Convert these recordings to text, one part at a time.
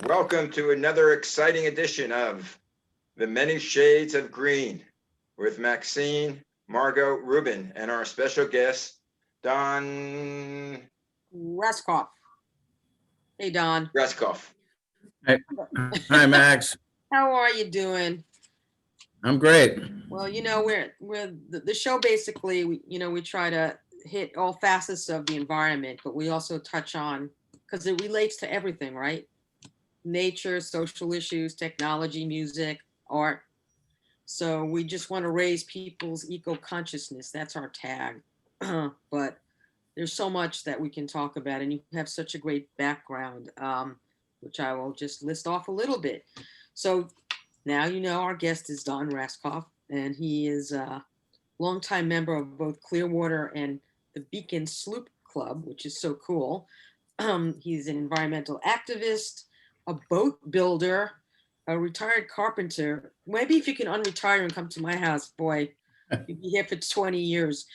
Welcome to another exciting edition of The Many Shades of Green with Maxine, Margot, Rubin, and our special guest, Don Raskopf. Hey, Don. Raskopf. Hi, Max. How are you doing? I'm great. Well, we're the show basically, we try to hit all facets of the environment, but we also touch on, because it relates to everything, right? Nature, social issues, technology, music, art. So we just want to raise people's eco-consciousness. That's our tag. But there's so much that we can talk about, and you have such a great background, which I will just list off a little bit. So now our guest is Don Raskopf, and he is a longtime member of both Clearwater and the Beacon Sloop Club, which is so cool. He's an environmental activist, a boat builder, a retired carpenter. Maybe if you can unretire and come to my house, boy, you'd be here for 20 years.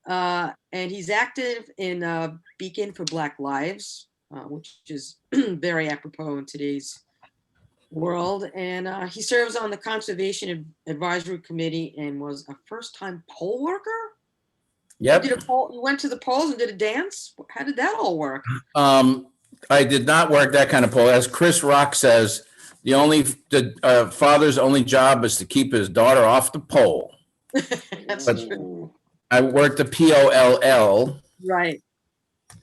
And he's active in Beacon for Black Lives, which is very apropos in today's world. And he serves on the Conservation Advisory Committee and was a first-time poll worker. Yep. You went to the polls and did a dance? How did that all work? I did not work that kind of poll. As Chris Rock says, the father's only job is to keep his daughter off the pole. That's But- true. I worked the POLL. Right.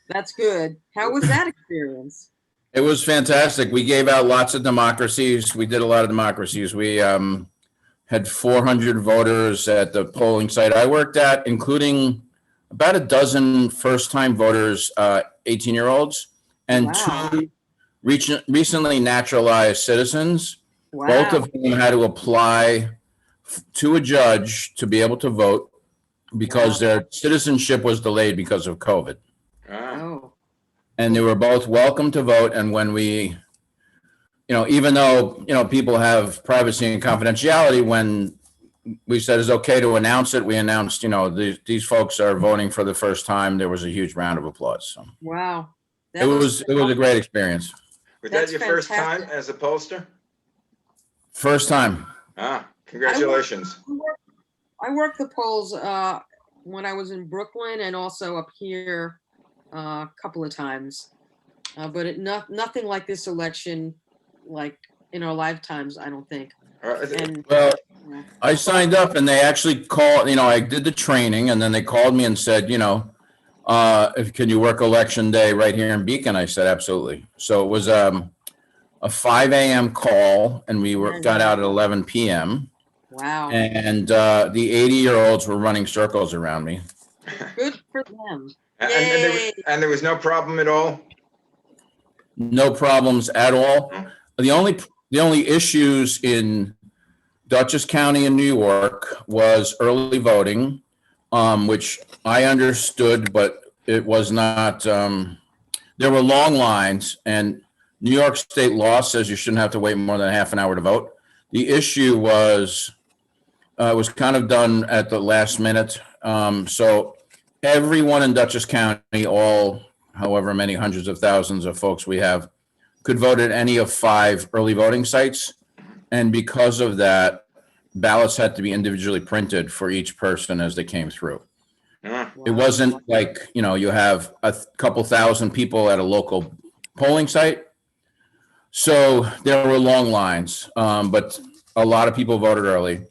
That's good. How was that experience? It was fantastic. We gave out lots of democracies. We did a lot of democracies. We had 400 voters at the polling site I worked at, including about a dozen first-time voters, 18-year-olds, and Wow. two recently naturalized citizens, Wow. both of whom had to apply to a judge to be able to vote because their citizenship was delayed because of COVID. Oh. And they were both welcome to vote. And when we, even though, people have privacy and confidentiality, when we said it's okay to announce it, we announced, these folks are voting for the first time. There was a huge round of applause. So Wow. it was a great experience. Was That's that your first time fantastic. as a pollster? First time. Congratulations. I worked the polls when I was in Brooklyn and also up here a couple of times, but nothing like this election, like in our lifetimes, I don't think. And Well, I signed up and they actually called, I did the training and then they called me and said, can you work election day right here in Beacon? I said, absolutely. So it was a 5 a.m. call and we got out at 11 p.m. wow, And the 80-year-olds were running circles around me. good for them. And there was no problem at all? No problems at all. The only issues in Dutchess County in New York was early voting, which I understood, but it was not, there were long lines, and New York state law says you shouldn't have to wait more than half an hour to vote. The issue was, it was kind of done at the last minute. So everyone in Dutchess County, all however many hundreds of thousands of folks we have, could vote at any of 5 early voting sites. And because of that, ballots had to be individually printed for each person as they came through. It wasn't like, you have a couple thousand people at a local polling site. So there were long lines, but a lot of people voted early.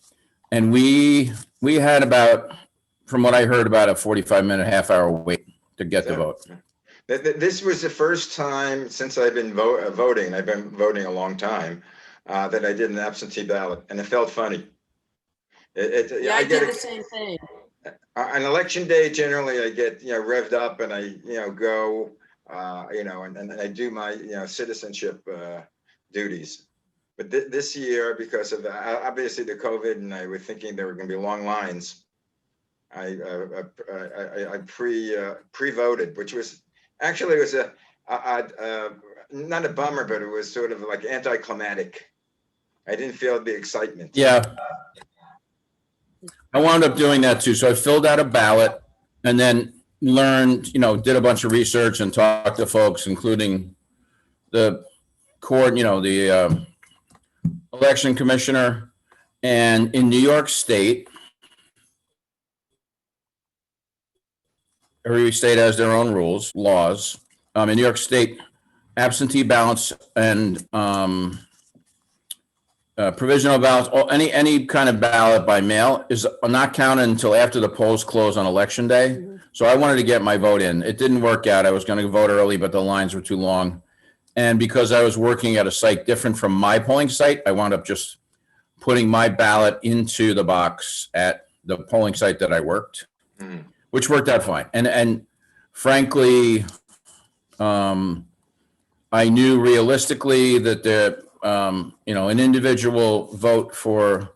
And we had about, from what I heard, about a 45-minute, half-hour wait to get the vote. This was the first time since I've been voting, I've been voting a long time, that I did an absentee ballot, and it felt funny. I did the same thing. On election day, generally I get, revved up and I, go, and I do my, citizenship duties. But this year, because of obviously the COVID, and I was thinking there were going to be long lines, I pre-voted, which was actually it was not a bummer, but it was sort of like anticlimactic. I didn't feel the excitement. Yeah. I wound up doing that too. So I filled out a ballot and then learned, did a bunch of research and talked to folks, including the the election commissioner. And in New York State, every state has their own laws. In New York State, absentee ballots and provisional ballots, or any kind of ballot by mail is not counted until after the polls close on election day. So I wanted to get my vote in. It didn't work out. I was going to vote early, but the lines were too long. And because I was working at a site different from my polling site, I wound up just putting my ballot into the box at the polling site that I worked, which worked out fine. And frankly, I knew realistically that an individual vote for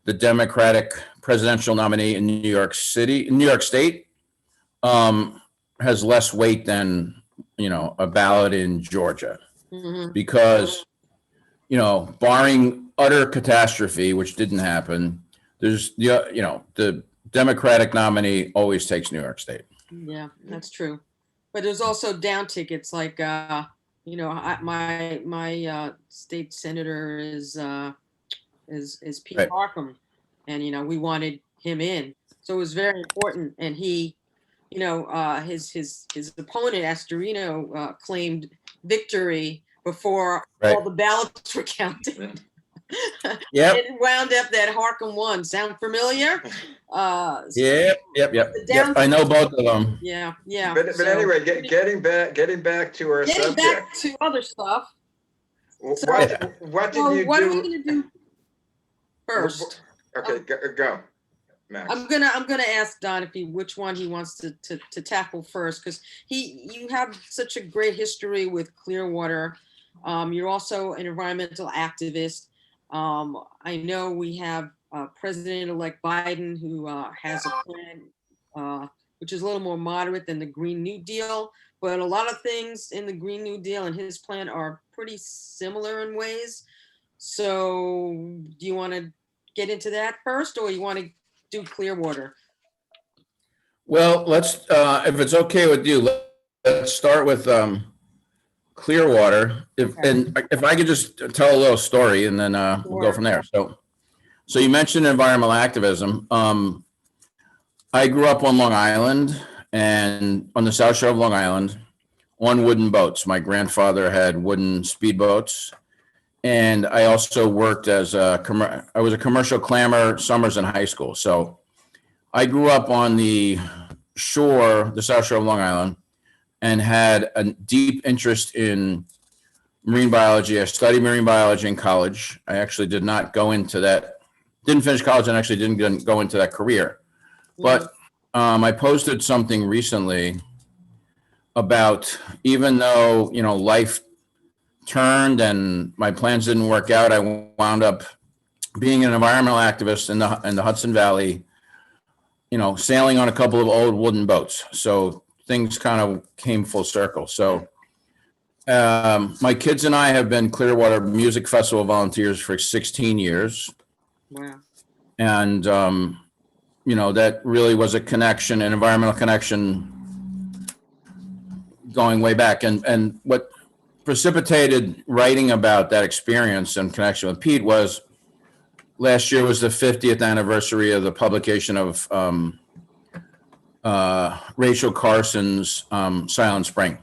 the Democratic presidential nominee in New York State, has less weight than, a ballot in Georgia, because, barring utter catastrophe, which didn't happen, there's, the Democratic nominee always takes New York State. Yeah, that's true. But there's also down tickets like, my state senator is Pete Right. Markham, and we wanted him in, so it was very important. And he, his opponent Astorino claimed victory before all the ballots were counted. Yep. It wound up that Harkham won. Sound familiar? Yep. I know both of them. Yeah. But anyway, getting back to our Getting subject. back to other stuff. What So- did you what are do? we gonna do first? Okay, go, Max. I'm gonna ask Don which one he wants to tackle first, because you have such a great history with Clearwater. You're also an environmental activist. I know we have President-elect Biden, who has a plan which is a little more moderate than the Green New Deal, but a lot of things in the Green New Deal and his plan are pretty similar in ways. So do you want to get into that first, or you want to do Clearwater? Well, let's, if it's okay with you, let's start with Clearwater. If I could just tell a little story, and then we'll go from there. So you mentioned environmental activism. I grew up on Long Island, and on the South Shore of Long Island, on wooden boats. My grandfather had wooden speedboats, and I also worked as I was a commercial clammer summers in high school. So I grew up on the shore, the South Shore of Long Island, and had a deep interest in marine biology. I studied marine biology in college. I actually did not go into that, didn't finish college, and actually didn't go into that career. But I posted something recently about, even though, life turned and my plans didn't work out, I wound up being an environmental activist in the Hudson Valley, sailing on a couple of old wooden boats. So things kind of came full circle. So my kids and I have been Clearwater Music Festival volunteers for 16 years. Wow. And, that really was a connection, an environmental connection going way back. And what precipitated writing about that experience and connection with Pete was, last year was the 50th anniversary of the publication of Rachel Carson's Silent Spring.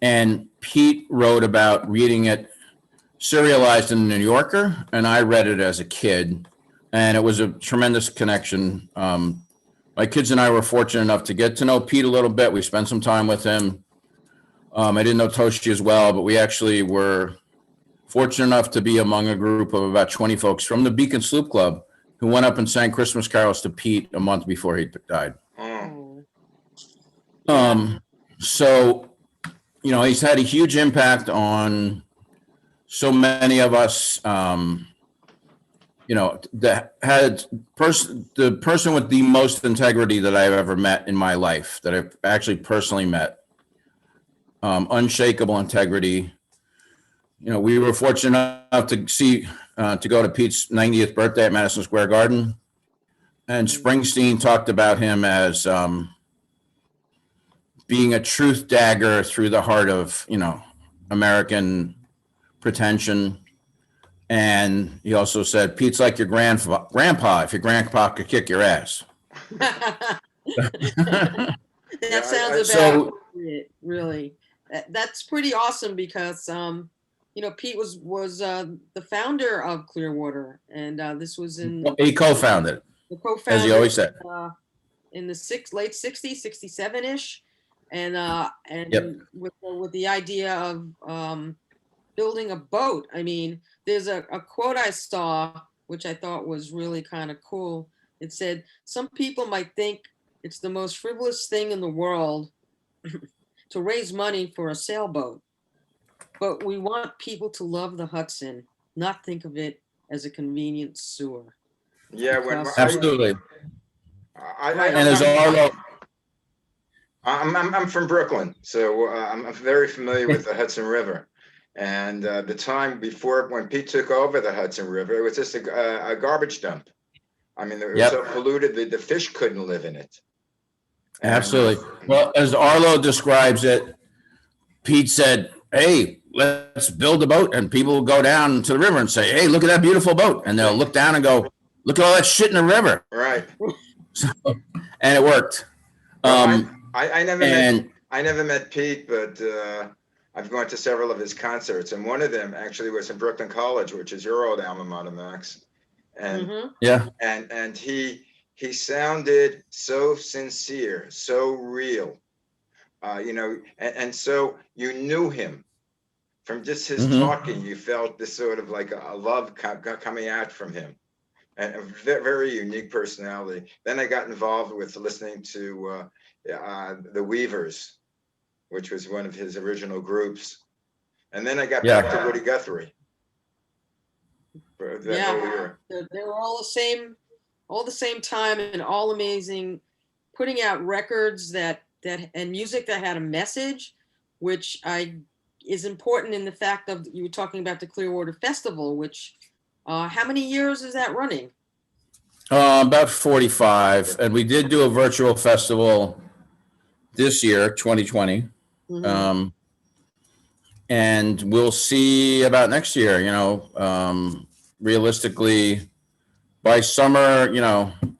And Pete wrote about reading it serialized in the New Yorker, and I read it as a kid, and it was a tremendous connection. My kids and I were fortunate enough to get to know Pete a little bit. We spent some time with him. I didn't know Toshi as well, but we actually were fortunate enough to be among a group of about 20 folks from the Beacon Sloop Club who went up and sang Christmas carols to Pete a month before he died. So, he's had a huge impact on so many of us. The person with the most integrity that I've ever met in my life, that I've actually personally met, unshakable integrity. We were fortunate enough to go to Pete's 90th birthday at Madison Square Garden, and Springsteen talked about him as being a truth dagger through the heart of, American pretension. And he also said, Pete's like your grandpa, if your grandpa could kick your ass. That Yeah, sounds about So- it, really. That's pretty awesome because, Pete was the founder of Clearwater, and this was in He co-founded, the as co-founder he always said. in the late 60s, 67-ish, and Yep. with the idea of building a boat. I mean, there's a quote I saw, which I thought was really kind of cool. It said, some people might think it's the most frivolous thing in the world to raise money for a sailboat, but we want people to love the Hudson, not think of it as a convenient sewer. Yeah, when Because- Absolutely. I And as don't, Arlo, I'm from Brooklyn, so I'm very familiar with the Hudson River. And the time before, when Pete took over the Hudson River, it was just a garbage dump. I mean, it was Yep. so polluted that the fish couldn't live in it. And- absolutely. Well, as Arlo describes it, Pete said, hey, let's build a boat, and people will go down to the river and say, hey, look at that beautiful boat. And they'll look down and go, look at all that shit in the river. Right. And it worked. Well, I never met And I never met Pete, but I've gone to several of his concerts, and one of them actually was in Brooklyn College, which is your old alma mater, Max. And Mhm. yeah, and he sounded so sincere, so real, and so you knew him from just his Mhm. talking. You felt this sort of like a love coming out from him, and a very unique personality. Then I got involved with listening to the Weavers, which was one of his original groups, and then I got Yeah. back to Woody Guthrie for that Yeah. whole year. They were all the same time, and all amazing, putting out records that and music that had a message, which is important in the fact of, you were talking about the Clearwater Festival, which how many years is that running? about 45. And we did do a virtual festival this year, 2020. Mhm. And we'll see about next year, realistically by summer,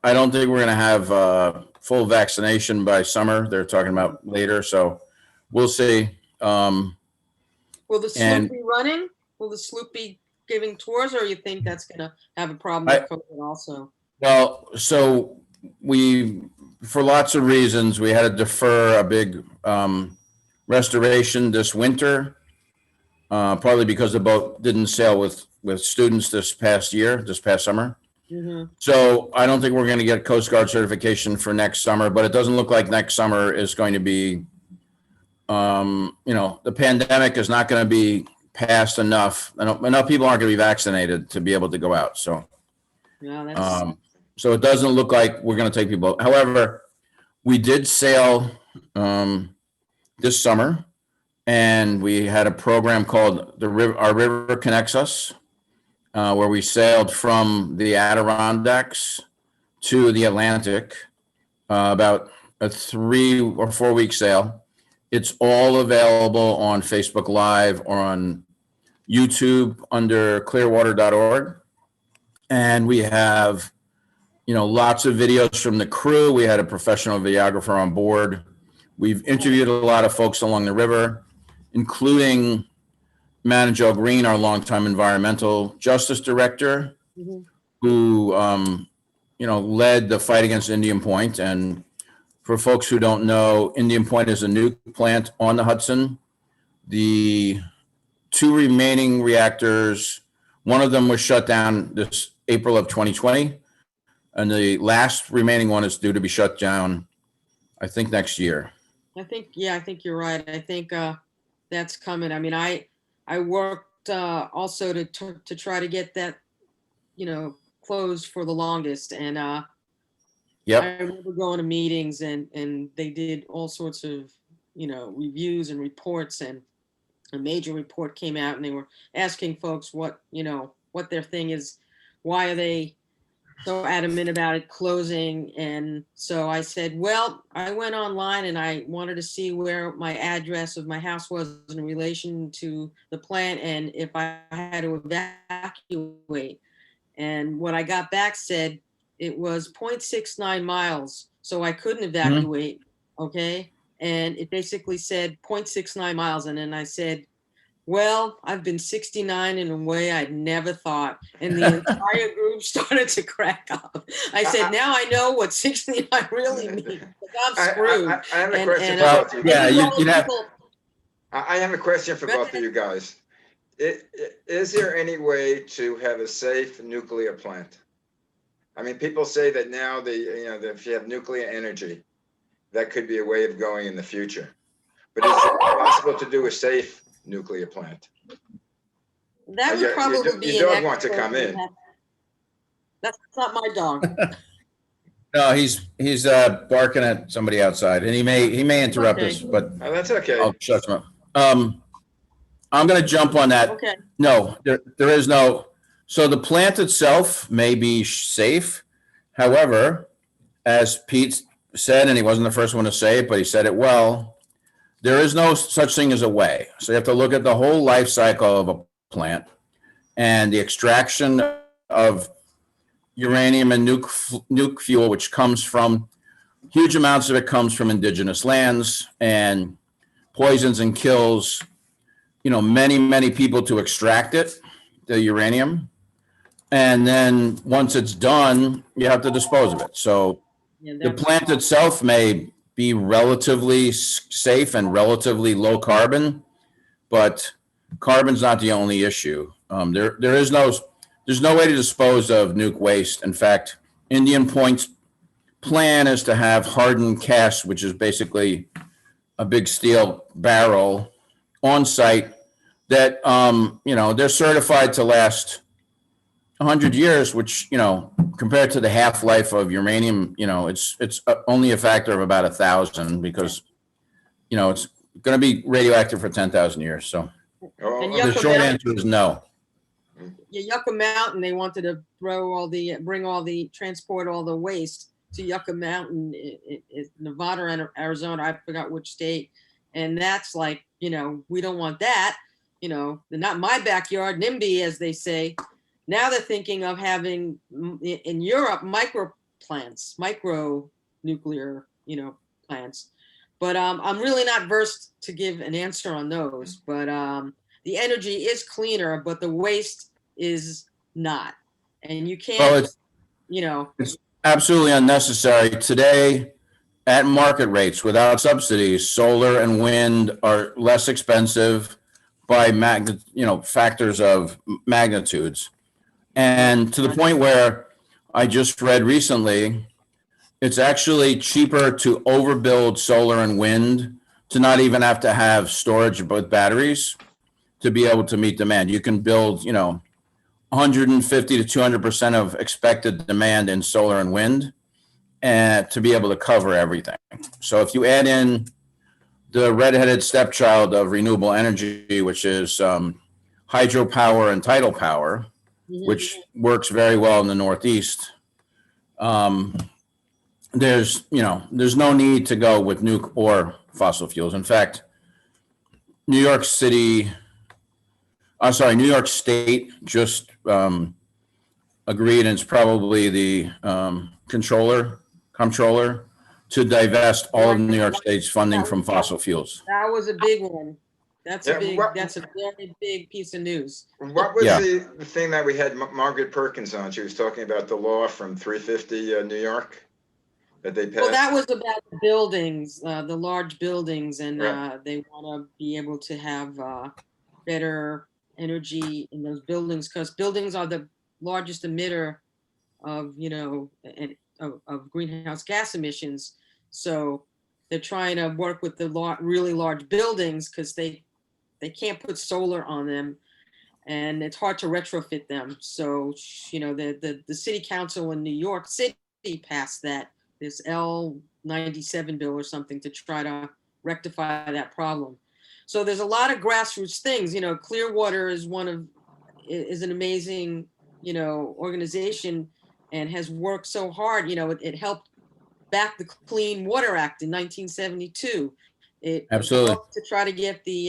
I don't think we're going to have full vaccination by summer. They're talking about later. So we'll see. Will the sloop and- be running? Will the sloop be giving tours, or you think that's going to have a problem with COVID also? Well, so for lots of reasons, we had to defer a big restoration this winter, partly because the boat didn't sail with students this past summer. Mhm. So I don't think we're going to get Coast Guard certification for next summer, but it doesn't look like next summer is going to be, the pandemic is not going to be passed enough. Enough people aren't going to be vaccinated to be able to go out. So. Yeah, that's So it doesn't look like we're going to take people. However, we did sail this summer, and we had a program called Our River Connects Us, where we sailed from the Adirondacks to the Atlantic, about a 3 or 4 week sail. It's all available on Facebook Live or on YouTube under clearwater.org. And we have lots of videos from the crew. We had a professional videographer on board. We've interviewed a lot of folks along the river, including Manager Green, our longtime environmental justice director, Mhm. who, led the fight against Indian Point. And for folks who don't know, Indian Point is a nuke plant on the Hudson. The 2 remaining reactors, one of them was shut down this April of 2020. And the last remaining one is due to be shut down, I think, next year. I think you're right. I think that's coming. I mean, I worked also to try to get that, closed for the longest. And Yep. I remember going to meetings, and they did all sorts of, reviews and reports, and a major report came out, and they were asking folks what their thing is. Why are they so adamant about it closing. And so I said, well, I went online and I wanted to see where my address of my house was in relation to the plant and if I had to evacuate. And what I got back said it was 0.69 miles. So I couldn't evacuate. Okay. And it basically said 0.69 miles. And then I said, well, I've been 69 in a way I'd never thought. And the entire group started to crack up. I said, now I know what 69 really means. Like, I'm screwed. I have a question for Well, both of you. yeah, guys. you'd have, I have a question for both of you guys. Is there any way to have a safe nuclear plant? I mean, people say that now that if you have nuclear energy, that could be a way of going in the future. But is it possible to do a safe nuclear plant? That would probably be your an dog wants to expert come in. That's not my dog. no, he's barking at somebody outside, and he may interrupt Okay. us, but Oh, that's okay. I'll shut him up. I'm going to jump on that. Okay. No, there is no. So the plant itself may be safe. However, as Pete said, and he wasn't the first one to say it, but he said it well, there is no such thing as a way. So you have to look at the whole life cycle of a plant and the extraction of uranium and nuke fuel, which comes from huge amounts of it comes from indigenous lands and poisons and kills, many, many people to extract it, the uranium. And then once it's done, you have to dispose of it. So the plant itself may be relatively safe and relatively low carbon, but carbon's not the only issue. There's no way to dispose of nuke waste. In fact, Indian Point's plan is to have hardened cast, which is basically a big steel barrel on site that, they're certified to last 100 years, which, compared to the half-life of uranium, it's only a factor of about 1,000 because, it's going to be radioactive for 10,000 years. So And the Yucca short Mountain, answer is no. Yucca Mountain, they wanted to transport all the waste to Yucca Mountain, Nevada and Arizona, I forgot which state. And that's like, we don't want that, not my backyard, NIMBY, as they say. Now they're thinking of having in Europe micro nuclear, plants. But I'm really not versed to give an answer on those. But the energy is cleaner, but the waste is not. And you can't, It's absolutely unnecessary. Today, at market rates, without subsidies, solar and wind are less expensive by factors of magnitudes. And to the point where I just read recently, it's actually cheaper to overbuild solar and wind to not even have to have storage with batteries to be able to meet demand. You can build, 150 to 200% of expected demand in solar and wind and to be able to cover everything. So if you add in the redheaded stepchild of renewable energy, which is hydropower and tidal power, which works very well in the Northeast. There's no need to go with nuke or fossil fuels. In fact, New York State just agreed, and it's probably the comptroller to divest all of New York State's funding from fossil fuels. that was a big one. That's a Yeah, very big piece of news. What was Yeah. the thing that we had Margaret Perkins on? She was talking about the law from 350 New York that they passed. Well, that was about the buildings, the large buildings, and Right. they want to be able to have better energy in those buildings because buildings are the largest emitter of of greenhouse gas emissions. So they're trying to work with the really large buildings because they can't put solar on them, and it's hard to retrofit them. So the city council in New York City passed this L97 bill or something to try to rectify that problem. So there's a lot of grassroots things. Clearwater is an amazing organization and has worked so hard. It helped back the Clean Water Act in 1972. It Absolutely. helped to try to get the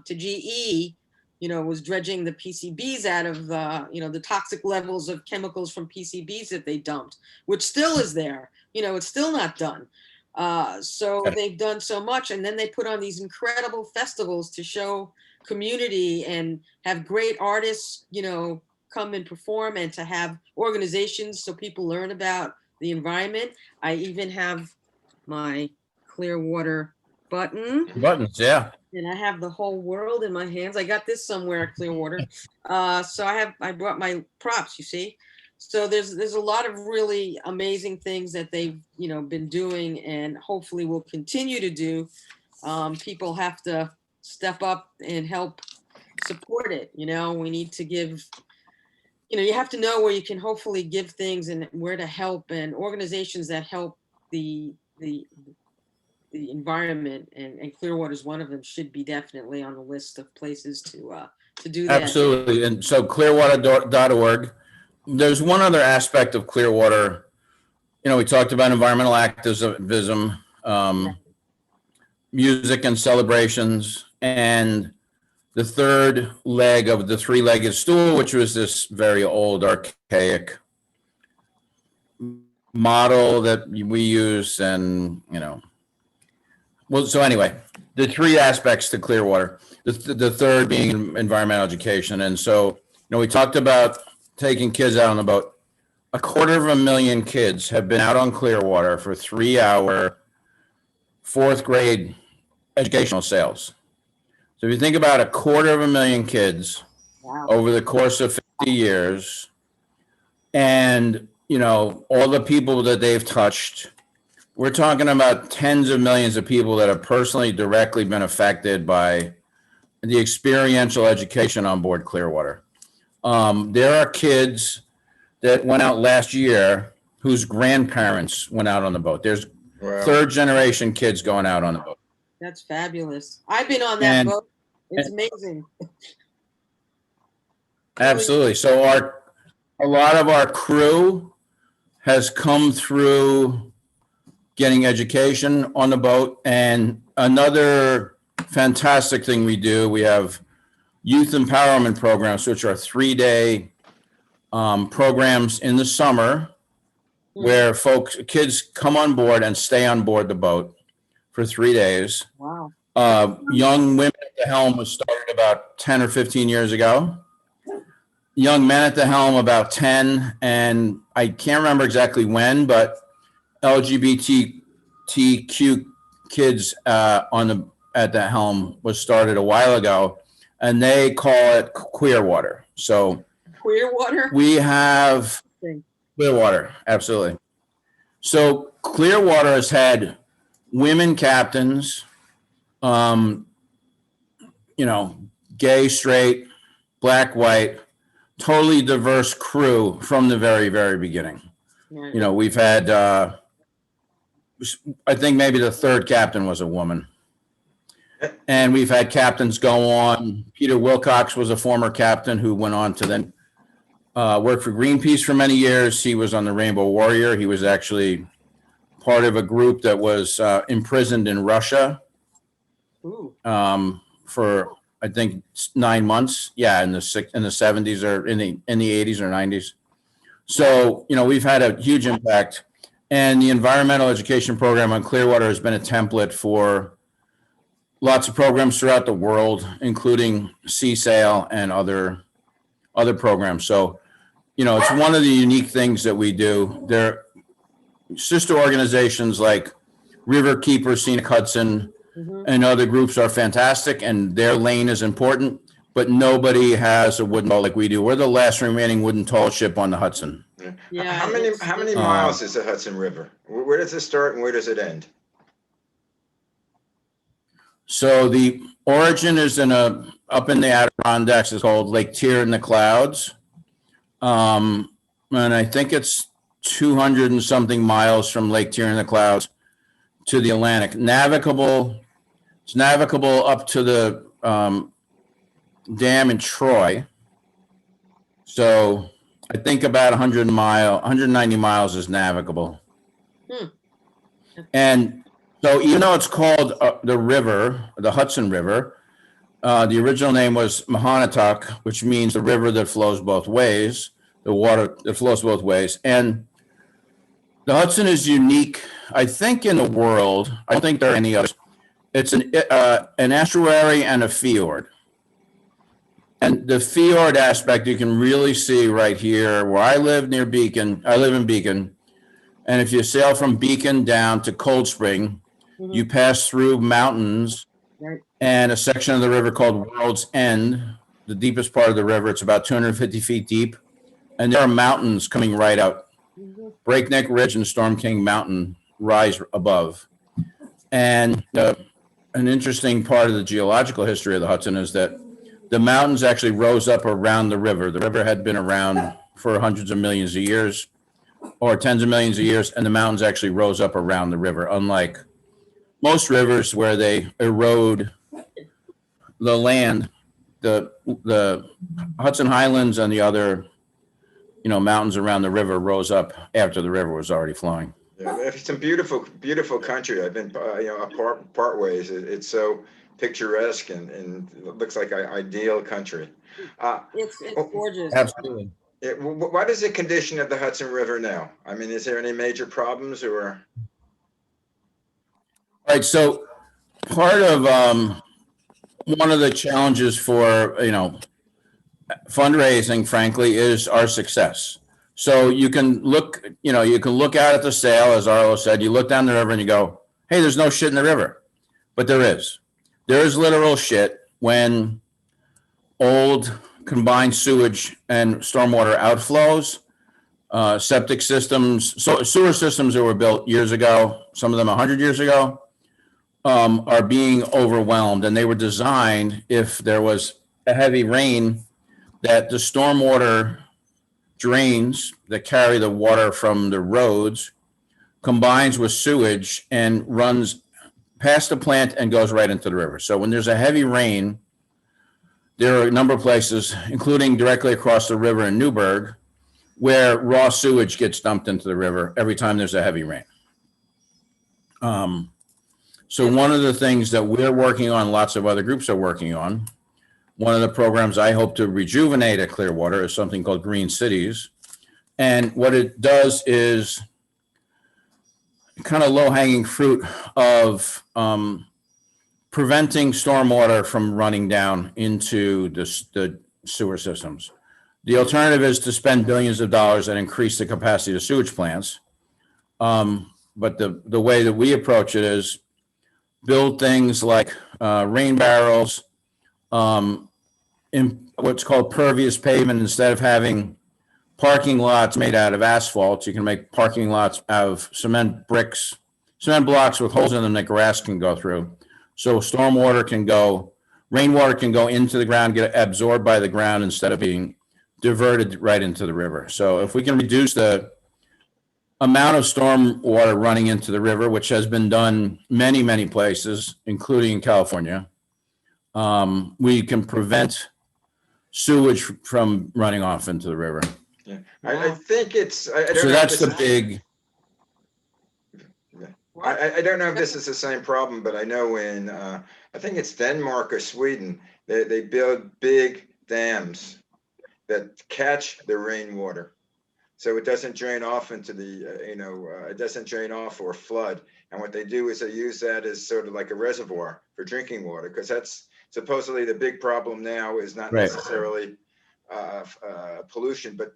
to GE, was dredging the PCBs out of the toxic levels of chemicals from PCBs that they dumped, which still is there. It's still not done. So they've done so much, and then they put on these incredible festivals to show community and have great artists, come and perform, and to have organizations so people learn about the environment. I even have my Clearwater button, Buttons, yeah. and I have the whole world in my hands. I got this somewhere at Clearwater. So I brought my props, you see. So there's a lot of really amazing things that they've, been doing, and hopefully will continue to do. People have to step up and help support it. We need to give, you have to know where you can hopefully give things and where to help, and organizations that help the environment, and Clearwater is one of them, should be definitely on the list of places to do that. Absolutely. And so clearwater.org. There's one other aspect of Clearwater. We talked about environmental activism, music and celebrations, and the third leg of the three-legged stool, which was this very old, archaic model that we use. And, well, so anyway, the three aspects to Clearwater, the third being environmental education. And so, we talked about taking kids out on the boat. 250,000 kids have been out on Clearwater for 3-hour, fourth grade educational sails. So if you think about 250,000 kids over the course of 50 years, and, all the people that they've touched, we're talking about tens of millions of people that have personally, directly been affected by the experiential education on board Clearwater. There are kids that went out last year whose grandparents went out on the boat. There's third generation kids going out on the boat. That's fabulous. I've been on that boat. It's amazing. Absolutely. So a lot of our crew has come through getting education on the boat. And another fantastic thing we do, we have youth empowerment programs, which are 3-day programs in the summer where kids come on board and stay on board the boat for 3 days. Wow. Young women at the helm was started about 10 or 15 years ago. Young men at the helm about 10, and I can't remember exactly when, but LGBTQ kids at the helm was started a while ago, and they call it Queerwater. So Queerwater? We have Clearwater, absolutely. So Clearwater has had women captains, gay, straight, black, white, totally diverse crew from the very, very beginning. Right. We've had, I think maybe the third captain was a woman. And we've had captains go on. Peter Wilcox was a former captain who went on to then work for Greenpeace for many years. He was on the Rainbow Warrior. He was actually part of a group that was imprisoned in Russia for, I think, 9 months. Yeah, in the 70s or in the 80s or 90s. So, we've had a huge impact. And the environmental education program on Clearwater has been a template for lots of programs throughout the world, including Sea Sail and other programs. So, it's one of the unique things that we do. There sister organizations like River Keeper, Scenic Hudson, and other groups are fantastic, and their lane is important, but nobody has a wooden tall like we do. We're the last remaining wooden tall ship on the Hudson. Yeah. How many miles is the Hudson River? Where does it start and where does it end? So the origin is up in the Adirondacks. It's called Lake Tier in the Clouds. And I think it's 200 and something miles from Lake Tier in the Clouds to the Atlantic. It's navigable up to the dam in Troy. So I think about 190 miles is navigable. Hmm. And so even though it's called the river, the Hudson River, the original name was Mahonatuck, which means the river that flows both ways, the water that flows both ways. And the Hudson is unique, I think, in the world. I don't think there are any others. It's an estuary and a fjord. And the fjord aspect you can really see right here where I live near Beacon. I live in Beacon. And if you sail from Beacon down to Cold Spring, you pass through mountains Right. and a section of the river called World's End, the deepest part of the river. It's about 250 feet deep. And there are mountains coming right out. Breakneck Ridge and Storm King Mountain rise above. And an interesting part of the geological history of the Hudson is that the mountains actually rose up around the river. The river had been around for hundreds of millions of years or tens of millions of years, and the mountains actually rose up around the river, unlike most rivers where they erode the land. The Hudson Highlands and the other, mountains around the river rose up after the river was already flowing. Yeah, it's some beautiful, beautiful country. I've been, part ways. It's so picturesque and it looks like an ideal country. It's gorgeous. Absolutely. What is the condition of the Hudson River now? I mean, is there any major problems or? All right. So part of one of the challenges for, fundraising, frankly, is our success. So you can look out at the sail, as Arlo said, you look down the river and you go, hey, there's no shit in the river. But there is. There is literal shit when old combined sewage and stormwater outflows, septic systems, so sewer systems that were built years ago, some of them 100 years ago, are being overwhelmed. And they were designed, if there was a heavy rain, that the stormwater drains that carry the water from the roads combines with sewage and runs past the plant and goes right into the river. So when there's a heavy rain, there are a number of places, including directly across the river in Newburgh, where raw sewage gets dumped into the river every time there's a heavy rain. So one of the things that we're working on, lots of other groups are working on, one of the programs I hope to rejuvenate at Clearwater is something called Green Cities. And what it does is kind of low-hanging fruit of preventing stormwater from running down into the sewer systems. The alternative is to spend billions of dollars and increase the capacity of sewage plants. But the way that we approach it is build things like rain barrels, in what's called pervious pavement. Instead of having parking lots made out of asphalt, you can make parking lots out of cement bricks, cement blocks with holes in them that grass can go through. So stormwater can go, rainwater can go into the ground, get absorbed by the ground instead of being diverted right into the river. So if we can reduce the amount of storm water running into the river, which has been done many, many places, including California, we can prevent sewage from running off into the river. Yeah, I think it's. So that's the big. I don't know if this is the same problem, but I know in I think it's Denmark or Sweden, they build big dams that catch the rainwater, so it doesn't drain off into the it doesn't drain off or flood. And what they do is they use that as sort of like a reservoir for drinking water, because that's supposedly the big problem now is not necessarily pollution, but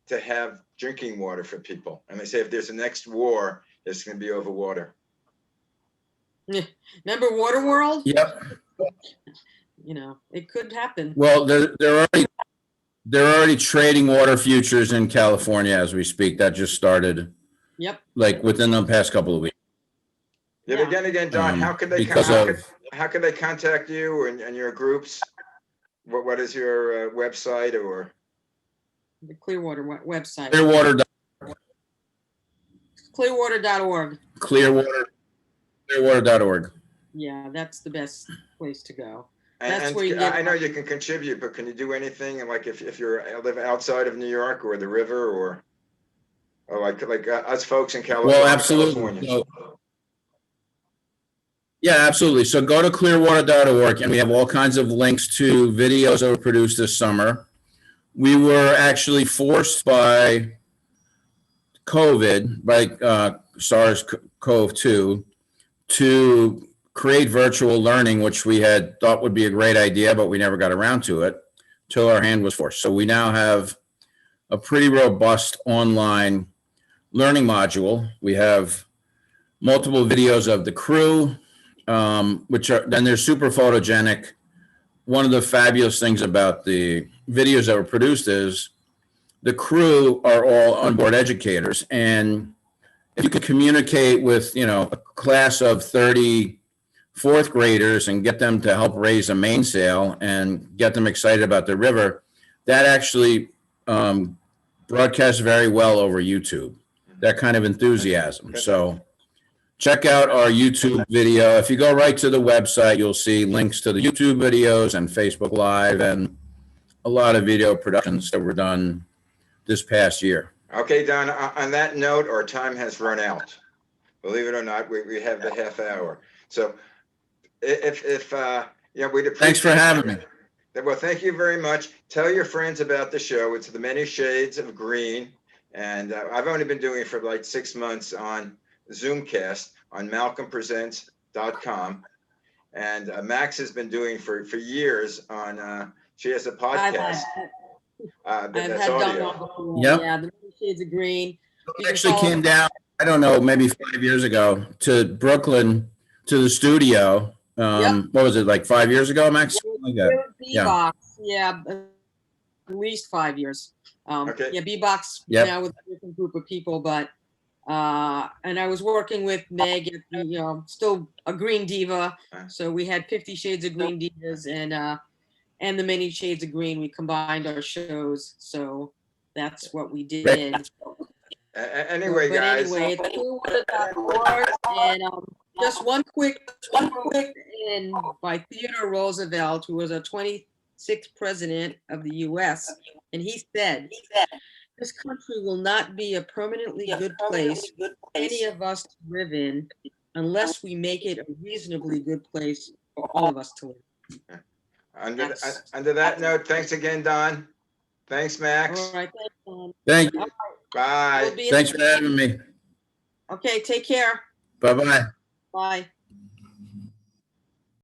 to have drinking water for people. And they say if there's a next war, it's going to be over water. Remember Waterworld? Yep. It could happen. Well, they're already trading water futures in California as we speak. That just started. Yep. Like within the past couple of weeks. Yeah, but again, Don, how can they contact you and your groups? What is your website or? The Clearwater website. Clearwater.org. Clearwater.org. Clearwater.org. Yeah, that's the best place to go. That's And where you get. I know you can contribute, but can you do anything like if you're live outside of New York or the river or like us folks in Well, California? absolutely. So, yeah, absolutely. So go to clearwater.org and we have all kinds of links to videos that were produced this summer. We were actually forced by COVID, by SARS-CoV-2, to create virtual learning, which we had thought would be a great idea, but we never got around to it till our hand was forced. So we now have a pretty robust online learning module. We have multiple videos of the crew, which are, then they're super photogenic. One of the fabulous things about the videos that were produced is the crew are all onboard educators. And if you can communicate with, a class of 30 fourth graders and get them to help raise a mainsail and get them excited about the river, that actually broadcasts very well over YouTube, that kind of enthusiasm. So check out our YouTube video. If you go right to the website, you'll see links to the YouTube videos and Facebook Live and a lot of video productions that were done this past year. Okay, Don, on that note, our time has run out. Believe it or not, we have the half hour. So if we'd appreciate. Thanks for having me. Well, thank you very much. Tell your friends about the show. It's The Many Shades of Green. And I've only been doing it for like 6 months on Zoomcast on malcolmpresents.com. And Max has been doing for years on, she has a podcast. I've That's had audio. done before. Yep. Yeah, the Many Shades of Green. I actually came down, I don't know, maybe 5 years ago to Brooklyn to the studio. What was it, like 5 years ago, Max? Like that. B-Box, yeah, at least 5 years. Okay. Yeah, B-Box, Yep. now with a different group of people, but and I was working with Meg, still a Green Diva. So we had 50 Shades of Green Divas and the Many Shades of Green. We combined our shows, so that's what we did. Anyway, guys. Anyway, it's Clearwater.org, and just one quick in by Theodore Roosevelt, who was a 26th president of the U.S., and he said, "This country will not be a permanently good place for any of us to live in unless we make it a reasonably good place for all of us to live." Under that note, thanks again, Don. Thanks, Max. All right, thanks, Don. Thank you. Bye. We'll be in Thanks for touch. having me. Okay, take care. Bye-bye. Bye.